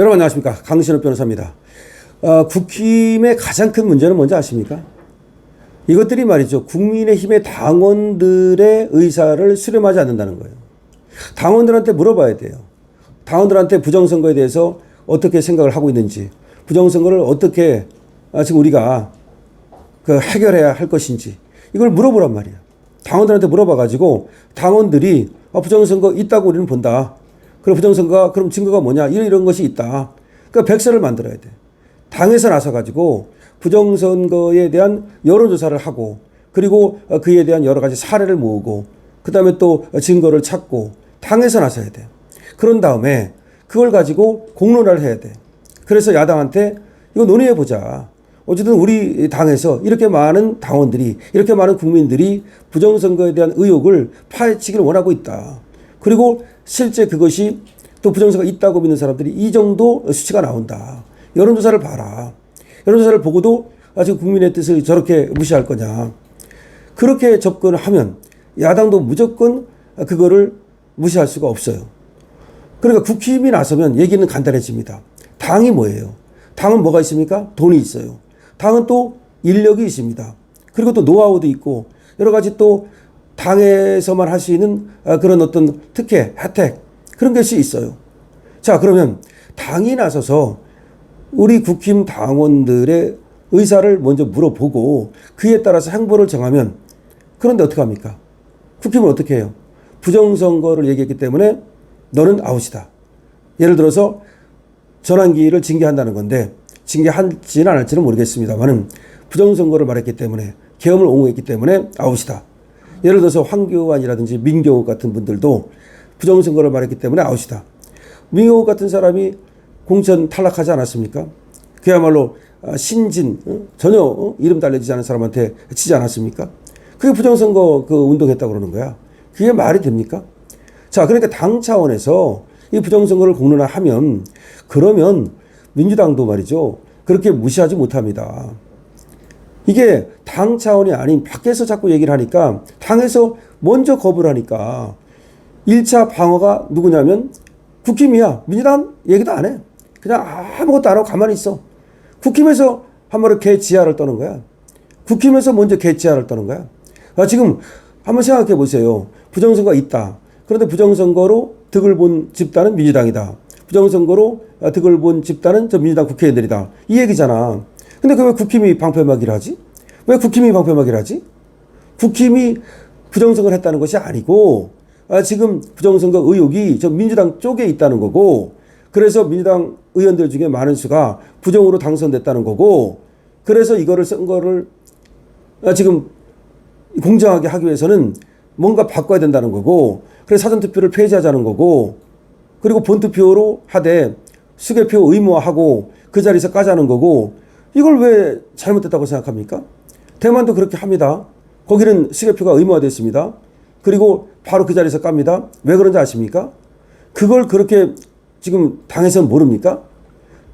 여러분 안녕하십니까, 강신업 변호사입니다. 국힘의 가장 큰 문제는 뭔지 아십니까? 이것들이 말이죠, 국민의힘의 당원들의 의사를 수렴하지 않는다는 거예요. 당원들한테 물어봐야 돼요. 당원들한테 부정선거에 대해서 어떻게 생각을 하고 있는지, 부정선거를 어떻게 지금 우리가 해결해야 할 것인지, 이걸 물어보란 말이에요. 당원들한테 물어봐가지고 당원들이 부정선거 있다고 우리는 본다. 그럼 부정선거가 그럼 증거가 뭐냐, 이런 것이 있다. 그러니까 백서를 만들어야 돼. 당에서 나서가지고 부정선거에 대한 여론조사를 하고, 그리고 그에 대한 여러 가지 사례를 모으고, 그 다음에 또 증거를 찾고, 당에서 나서야 돼. 그런 다음에 그걸 가지고 공론화를 해야 돼. 그래서 야당한테 이거 논의해보자. 어쨌든 우리 당에서 이렇게 많은 당원들이, 이렇게 많은 국민들이 부정선거에 대한 의혹을 파헤치기를 원하고 있다. 그리고 실제 그것이 또 부정선거가 있다고 믿는 사람들이 이 정도 수치가 나온다. 여론조사를 봐라. 여론조사를 보고도 지금 국민의 뜻을 저렇게 무시할 거냐. 그렇게 접근을 하면 야당도 무조건 그거를 무시할 수가 없어요. 그러니까 국힘이 나서면 얘기는 간단해집니다. 당이 뭐예요? 당은 뭐가 있습니까? 돈이 있어요. 당은 또 인력이 있습니다. 그리고 또 노하우도 있고 여러 가지 또 당에서만 할 수 있는 그런 어떤 특혜, 혜택, 그런 것이 있어요. 자, 그러면 당이 나서서 우리 국힘 당원들의 의사를 먼저 물어보고 그에 따라서 행보를 정하면, 그런데 어떻게 합니까? 국힘은 어떻게 해요? 부정선거를 얘기했기 때문에 너는 아웃이다. 예를 들어서 전환기를 징계한다는 건데, 징계할지는 안 할지는 모르겠습니다만은 부정선거를 말했기 때문에, 계엄을 옹호했기 때문에 아웃이다. 예를 들어서 황교안이라든지 민경욱 같은 분들도 부정선거를 말했기 때문에 아웃이다. 민경욱 같은 사람이 공천 탈락하지 않았습니까? 그야말로 신진, 전혀 이름도 알려지지 않은 사람한테 치지 않았습니까? 그게 부정선거 운동했다고 그러는 거야. 그게 말이 됩니까? 자, 그러니까 당 차원에서 이 부정선거를 공론화하면, 그러면 민주당도 말이죠, 그렇게 무시하지 못합니다. 이게 당 차원이 아닌 밖에서 자꾸 얘기를 하니까, 당에서 먼저 거부를 하니까 1차 방어가 누구냐면 국힘이야. 민주당 얘기도 안 해. 그냥 아무것도 안 하고 가만히 있어. 국힘에서 한마디로 개지하를 떠는 거야. 국힘에서 먼저 개지하를 떠는 거야. 지금 한번 생각해 보세요. 부정선거가 있다. 그런데 부정선거로 득을 본 집단은 민주당이다. 부정선거로 득을 본 집단은 저 민주당 국회의원들이다. 이 얘기잖아. 근데 그 왜 국힘이 방패막이를 하지? 왜 국힘이 방패막이를 하지? 국힘이 부정선거를 했다는 것이 아니고, 지금 부정선거 의혹이 저 민주당 쪽에 있다는 거고, 그래서 민주당 의원들 중에 많은 수가 부정으로 당선됐다는 거고, 그래서 이거를 선거를 지금 공정하게 하기 위해서는 뭔가 바꿔야 된다는 거고, 그래서 사전투표를 폐지하자는 거고, 그리고 본투표로 하되 수개표 의무화하고 그 자리에서 까자는 거고, 이걸 왜 잘못됐다고 생각합니까? 대만도 그렇게 합니다. 거기는 수개표가 의무화됐습니다. 그리고 바로 그 자리에서 깝니다. 왜 그런지 아십니까? 그걸 그렇게 지금 당에서는 모릅니까?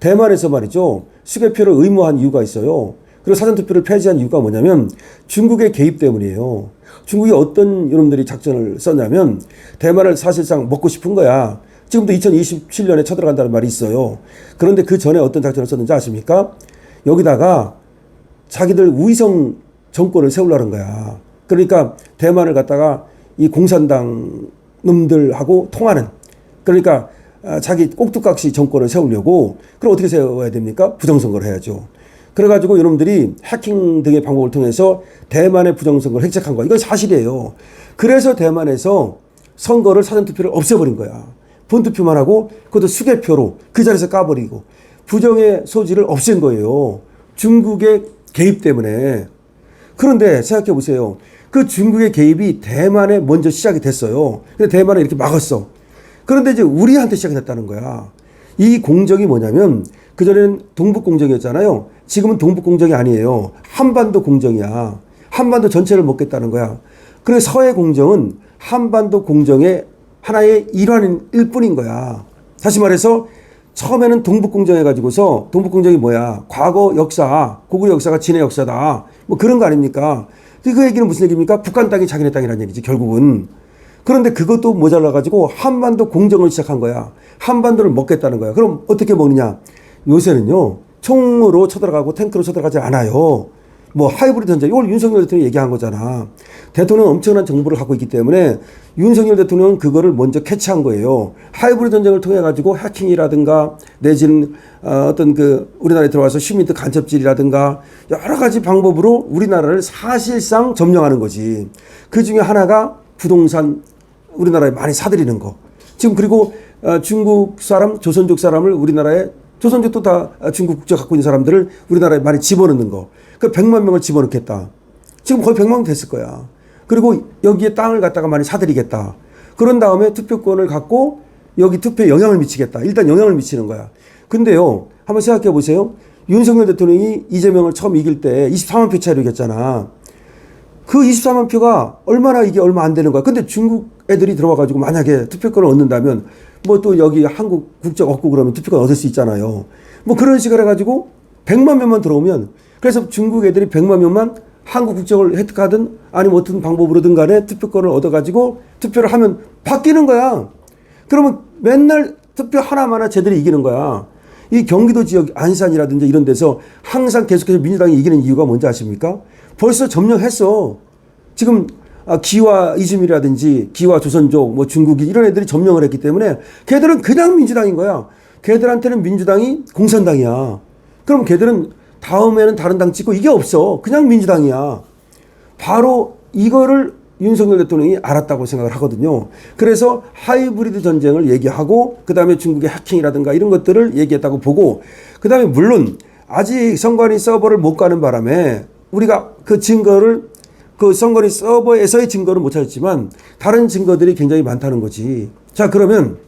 대만에서 말이죠, 수개표를 의무화한 이유가 있어요. 그리고 사전투표를 폐지한 이유가 뭐냐면 중국의 개입 때문이에요. 중국이 어떤 여러분들이 작전을 썼냐면, 대만을 사실상 먹고 싶은 거야. 지금도 2027년에 쳐들어간다는 말이 있어요. 그런데 그 전에 어떤 작전을 썼는지 아십니까? 여기다가 자기들 우위성 정권을 세우려는 거야. 그러니까 대만을 갖다가 이 공산당 놈들하고 통하는, 그러니까 자기 꼭두각시 정권을 세우려고. 그럼 어떻게 세워야 됩니까? 부정선거를 해야죠. 그래가지고 여러분들이 해킹 등의 방법을 통해서 대만의 부정선거를 획책한 거야. 이건 사실이에요. 그래서 대만에서 선거를, 사전투표를 없애버린 거야. 본투표만 하고 그것도 수개표로 그 자리에서 까버리고 부정의 소지를 없앤 거예요. 중국의 개입 때문에. 그런데 생각해 보세요. 그 중국의 개입이 대만에 먼저 시작이 됐어요. 근데 대만은 이렇게 막았어. 그런데 이제 우리한테 시작이 됐다는 거야. 이 공정이 뭐냐면, 그전에는 동북공정이었잖아요. 지금은 동북공정이 아니에요. 한반도 공정이야. 한반도 전체를 먹겠다는 거야. 그래서 서해 공정은 한반도 공정의 하나의 일환일 뿐인 거야. 다시 말해서 처음에는 동북공정 해가지고서, 동북공정이 뭐야? 과거 역사, 고구려 역사가 진해 역사다. 뭐 그런 거 아닙니까? 그 얘기는 무슨 얘기입니까? 북한 땅이 자기네 땅이라는 얘기지, 결국은. 그런데 그것도 모자라가지고 한반도 공정을 시작한 거야. 한반도를 먹겠다는 거야. 그럼 어떻게 먹느냐? 요새는요, 총으로 쳐들어가고 탱크로 쳐들어가지 않아요. 뭐 하이브리드 전쟁, 이걸 윤석열 대통령이 얘기한 거잖아. 대통령은 엄청난 정보를 갖고 있기 때문에 윤석열 대통령은 그거를 먼저 캐치한 거예요. 하이브리드 전쟁을 통해 가지고 해킹이라든가 내지는 어떤 그 우리나라에 들어와서 시민들 간첩질이라든가 여러 가지 방법으로 우리나라를 사실상 점령하는 거지. 그 중에 하나가 부동산 우리나라에 많이 사들이는 거. 지금 그리고 중국 사람, 조선족 사람을 우리나라에 조선족도 다 중국 국적 갖고 있는 사람들을 우리나라에 많이 집어넣는 거. 그 100만 명을 집어넣겠다. 지금 거의 100만 명 됐을 거야. 그리고 여기에 땅을 갖다가 많이 사들이겠다. 그런 다음에 투표권을 갖고 여기 투표에 영향을 미치겠다. 일단 영향을 미치는 거야. 근데요, 한번 생각해 보세요. 윤석열 대통령이 이재명을 처음 이길 때 24만 표 차이로 이겼잖아. 그 24만 표가 이게 얼마 안 되는 거야. 근데 중국 애들이 들어와가지고 만약에 투표권을 얻는다면 뭐 또 여기 한국 국적 얻고 그러면 투표권 얻을 수 있잖아요. 뭐 그런 식으로 해가지고 100만 명만 들어오면 그래서 중국 애들이 100만 명만 한국 국적을 획득하든 아니면 어떤 방법으로든 간에 투표권을 얻어가지고 투표를 하면 바뀌는 거야. 그러면 맨날 투표 하나마나 쟤들이 이기는 거야. 이 경기도 지역 안산이라든지 이런 데서 항상 계속해서 민주당이 이기는 이유가 뭔지 아십니까? 벌써 점령했어. 지금 기와 이즈밀이라든지 기와 조선족 뭐 중국이 이런 애들이 점령을 했기 때문에 걔들은 그냥 민주당인 거야. 걔들한테는 민주당이 공산당이야. 그럼 걔들은 다음에는 다른 당 찍고 이게 없어. 그냥 민주당이야. 바로 이거를 윤석열 대통령이 알았다고 생각을 하거든요. 그래서 하이브리드 전쟁을 얘기하고 그다음에 중국의 해킹이라든가 이런 것들을 얘기했다고 보고 그다음에 물론 아직 선관위 서버를 못 가는 바람에 우리가 그 증거를 그 선관위 서버에서의 증거를 못 찾았지만 다른 증거들이 굉장히 많다는 거지. 자, 그러면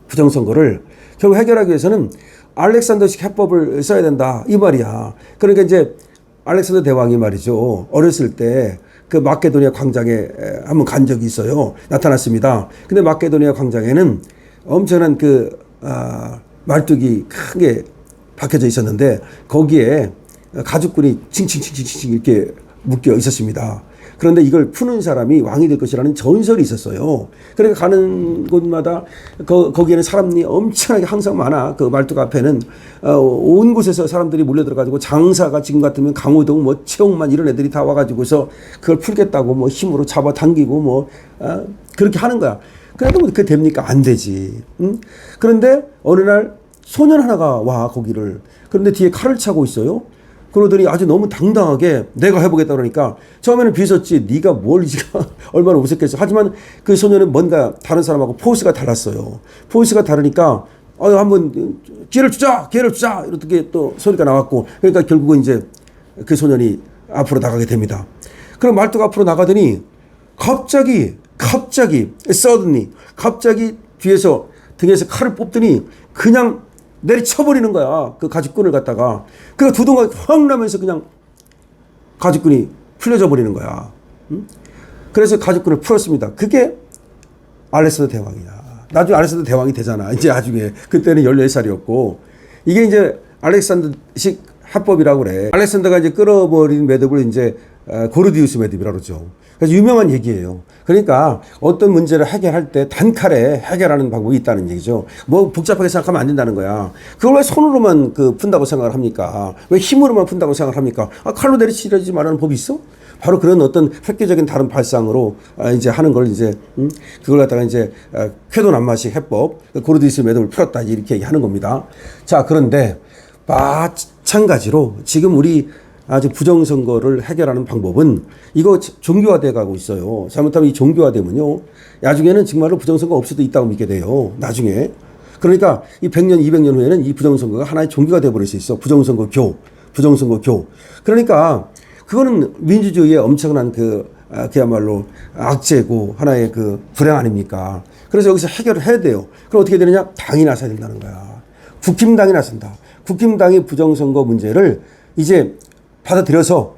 부정선거를 결국 해결하기 위해서는 알렉산더식 해법을 써야 된다 이 말이야. 그러니까 이제 알렉산더 대왕이 말이죠. 어렸을 때 그 마케도니아 광장에 한번 간 적이 있어요. 나타났습니다. 근데 마케도니아 광장에는 엄청난 말뚝이 크게 박혀져 있었는데 거기에 가죽끈이 칭칭칭칭칭 이렇게 묶여 있었습니다. 그런데 이걸 푸는 사람이 왕이 될 것이라는 전설이 있었어요. 그러니까 가는 곳마다 거기에는 사람이 엄청나게 항상 많아. 그 말뚝 앞에는 온 곳에서 사람들이 몰려들어가지고 장사가 지금 같으면 강호동 뭐 최홍만 이런 애들이 다 와가지고서 그걸 풀겠다고 뭐 힘으로 잡아당기고 뭐 그렇게 하는 거야. 그래도 뭐 그게 됩니까? 안 되지. 응? 그런데 어느 날 소년 하나가 와 거기를. 그런데 뒤에 칼을 차고 있어요. 그러더니 아주 너무 당당하게 내가 해보겠다 그러니까 처음에는 비웃었지. 네가 뭘 지가 얼마나 우습겠어. 하지만 그 소년은 뭔가 다른 사람하고 포스가 달랐어요. 포스가 다르니까 한번 기회를 주자 이렇게 또 소리가 나왔고 그러니까 결국은 이제 그 소년이 앞으로 나가게 됩니다. 그럼 말뚝 앞으로 나가더니 갑자기 suddenly 갑자기 뒤에서 등에서 칼을 뽑더니 그냥 내리쳐버리는 거야. 그 가죽끈을 갖다가. 그러니까 두동강이 확 나면서 그냥 가죽끈이 풀려져 버리는 거야. 응? 그래서 가죽끈을 풀었습니다. 그게 알렉산더 대왕이야. 나중에 알렉산더 대왕이 되잖아. 이제 나중에. 그때는 14살이었고. 이게 이제 알렉산더식 합법이라고 그래. 알렉산더가 이제 끌어버린 매듭을 이제 고르디우스 매듭이라고 그러죠. 그래서 유명한 얘기예요. 그러니까 어떤 문제를 해결할 때 단칼에 해결하는 방법이 있다는 얘기죠. 뭐 복잡하게 생각하면 안 된다는 거야. 그걸 왜 손으로만 푼다고 생각을 합니까? 왜 힘으로만 푼다고 생각을 합니까? 칼로 내리치지 말라는 법이 있어? 바로 그런 어떤 획기적인 다른 발상으로 이제 하는 걸 이제 그걸 갖다가 이제 쾌도난마식 해법 고르디우스 매듭을 풀었다 이렇게 얘기하는 겁니다. 자, 그런데 마찬가지로 지금 우리 아주 부정선거를 해결하는 방법은 이거 종교화돼 가고 있어요. 잘못하면 이 종교화되면요. 나중에는 정말로 부정선거 없을 수도 있다고 믿게 돼요. 나중에. 그러니까 이 100년, 200년 후에는 이 부정선거가 하나의 종교가 돼버릴 수 있어. 부정선거교. 그러니까 그거는 민주주의의 엄청난 그야말로 악재고 하나의 불행 아닙니까? 그래서 여기서 해결을 해야 돼요. 그럼 어떻게 되느냐? 당이 나서야 된다는 거야. 국힘당이 나선다. 국힘당이 부정선거 문제를 이제 받아들여서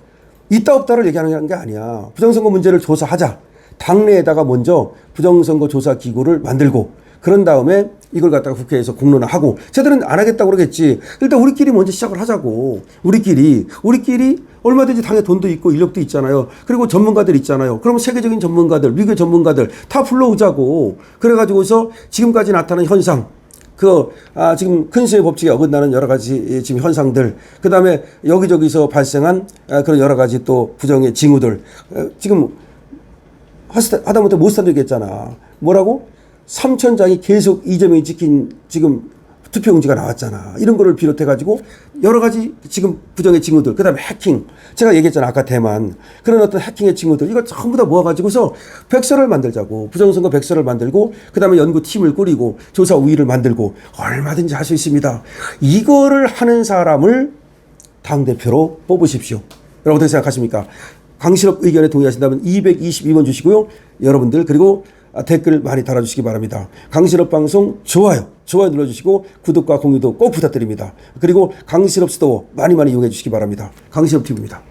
있다 없다를 얘기하는 게 아니야. 부정선거 문제를 조사하자. 당내에다가 먼저 부정선거 조사 기구를 만들고 그런 다음에 이걸 갖다가 국회에서 공론화하고 쟤들은 안 하겠다고 그러겠지. 일단 우리끼리 먼저 시작을 하자고. 우리끼리 얼마든지 당에 돈도 있고 인력도 있잖아요. 그리고 전문가들 있잖아요. 그러면 세계적인 전문가들, 미국의 전문가들 다 불러오자고. 그래가지고서 지금까지 나타난 현상, 지금 근수의 법칙에 어긋나는 여러 가지 지금 현상들, 그 다음에 여기저기서 발생한 그런 여러 가지 또 부정의 징후들, 지금 하다못해 못 살리겠잖아. 뭐라고? 3,000장이 계속 이재명이 찍힌 지금 투표용지가 나왔잖아. 이런 거를 비롯해가지고 여러 가지 지금 부정의 징후들, 그 다음에 해킹. 제가 얘기했잖아. 아까 대만. 그런 어떤 해킹의 징후들. 이걸 전부 다 모아가지고서 백서를 만들자고. 부정선거 백서를 만들고, 그 다음에 연구팀을 꾸리고, 조사 우위를 만들고, 얼마든지 할 수 있습니다. 이거를 하는 사람을 당대표로 뽑으십시오. 여러분 어떻게 생각하십니까? 강신업 의견에 동의하신다면 222번 주시고요. 여러분들 그리고 댓글 많이 달아주시기 바랍니다. 강신업 방송 좋아요 눌러주시고 구독과 공유도 꼭 부탁드립니다. 그리고 강신업 스토어 많이 이용해 주시기 바랍니다. 강신업 TV입니다.